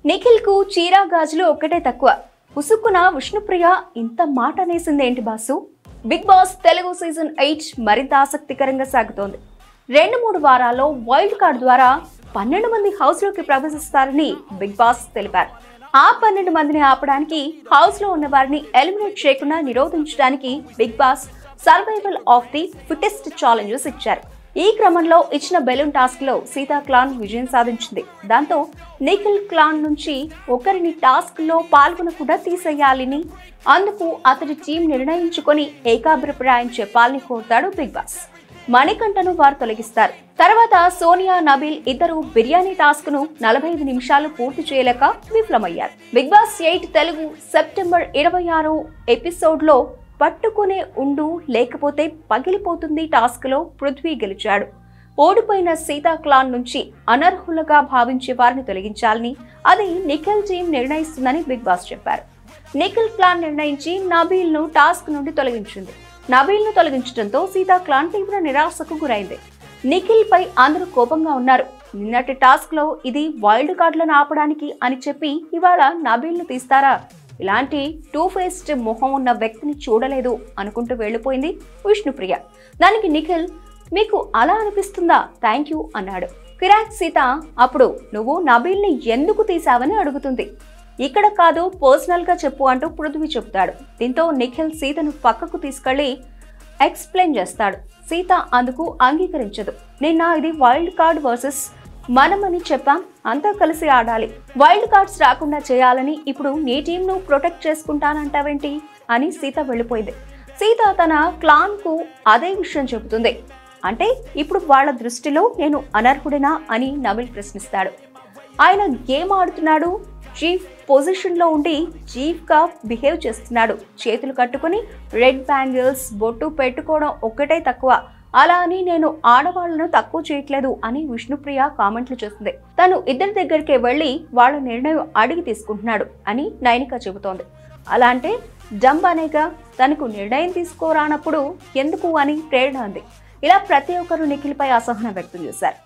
నిఖిల్ కు చీరా గాజులు ఒక్కటే తక్కువ. ఉసుక్కున విష్ణుప్రియ ఇంత మాట అనేసిందేంటి boss? Bigg Boss Telugu season 8 మరింత ఆసక్తికరంగా సాగుతోంది. 2-3 వారాల్లో వైల్డ్ కార్డ్ ద్వారా 12 మంది హౌస్ లోకి ప్రవేశిస్తారని బిగ్ బాస్ తెలిపారు. ఆ 12 మందిని ఆపడానికి, హౌస్ లో ఉన్న వారిని ఎలిమినేట్ చేయకుండా నిరోధించడానికి Bigg Boss survival of the fittest challenges ఇచ్చారు. ఈ క్రమంలో ఇచ్చిన బెలూన్ టాస్క్ లో సీతా క్లాన్ విజయం సాధించింది. దాంతో నిఖిల్ క్లాన్ నుంచి ఒకరిని టాస్క్ లో పాల్గొనకుండా తీసేయాలని, అందుకు అతడి టీం నిర్ణయించుకొని ఏకాభిప్రాయం చెప్పాలని కోరుతాడు బిగ్ బాస్. మణికంఠను వారు తొలగిస్తారు. తర్వాత సోనియా, నబీల్ ఇద్దరు బిర్యానీ టాస్క్ ను 45 నిమిషాలు పూర్తి చేయలేక విఫలమయ్యారు. Bigg Boss 8 Telugu September 26 episode లో పట్టుకునే ఉండు లేకపోతే పగిలిపోతుంది టాస్క్ లో పృథ్వీ గెలిచాడు. ఓడిపోయిన సీతా క్లాన్ నుంచి అనర్హులుగా భావించే వారిని తొలగించాలని, అది నిఖిల్ టీం నిర్ణయిస్తుందని బిగ్ బాస్ చెప్పారు. నిఖిల్ క్లాన్ నిర్ణయించి నబీల్ ను టాస్క్ నుండి తొలగించింది. నబీల్ ను తొలగించడంతో సీతా క్లాన్ తీవ్ర నిరాశకు గురైంది. నిఖిల్ పై అందరూ కోపంగా ఉన్నారు. నిన్నటి టాస్క్ లో ఇది వైల్డ్ కార్డులను ఆపడానికి అని చెప్పి ఇవాళ నబీల్ ను తీస్తారా? ఇలాంటి టూ ఫేస్డ్ మొహం ఉన్న వ్యక్తిని చూడలేదు అనుకుంటూ వెళ్లిపోయింది విష్ణుప్రియ. దానికి నిఖిల్, మీకు అలా అనిపిస్తుందా, థ్యాంక్ యూ అన్నాడు. కిరాక్ సీత అప్పుడు నువ్వు నబీల్ ని ఎందుకు తీసావని అడుగుతుంది. ఇక్కడ కాదు, పర్సనల్ గా చెప్పు అంటూ పృథ్వీ చెప్తాడు. దీంతో నిఖిల్ సీతను పక్కకు తీసుకెళ్లి ఎక్స్ప్లెయిన్ చేస్తాడు. సీత అందుకు అంగీకరించదు. నిన్న ఇది వైల్డ్ కార్డ్ వర్సెస్ మనమని చెప్పాం, అంతా కలిసి ఆడాలి, వైల్డ్ కార్డ్స్ రాకుండా చేయాలని, ఇప్పుడు నీ టీంను ప్రొటెక్ట్ చేసుకుంటానంటావేంటి అని సీత వెళ్ళిపోయింది. సీత తన క్లాన్ కు అదే విషయం చెబుతుంది. అంటే ఇప్పుడు వాళ్ళ దృష్టిలో నేను అనర్హుడినా అని నబీల్ ప్రశ్నిస్తాడు. ఆయన గేమ్ ఆడుతున్నాడు, చీఫ్ పొజిషన్ లో ఉండి చీఫ్ గా బిహేవ్ చేస్తున్నాడు. చేతులు కట్టుకుని రెడ్ బ్యాంగిల్స్, బొట్టు పెట్టుకోవడం ఒక్కటే తక్కువ, అలా అని నేను ఆడవాళ్లను తక్కువ చేయట్లేదు అని విష్ణుప్రియ కామెంట్లు చేస్తుంది. తను ఇద్దరి దగ్గరికి వెళ్లి వాళ్ళ నిర్ణయం అడిగి తీసుకుంటున్నాడు అని నైనిక చెబుతోంది. అలా అంటే డంబ్ అనేగా, తనకు నిర్ణయం తీసుకోరానప్పుడు ఎందుకు అని ప్రేరణ ఉంది. ఇలా ప్రతి ఒక్కరూ నిఖిల్ పై అసహనం వ్యక్తం చేశారు.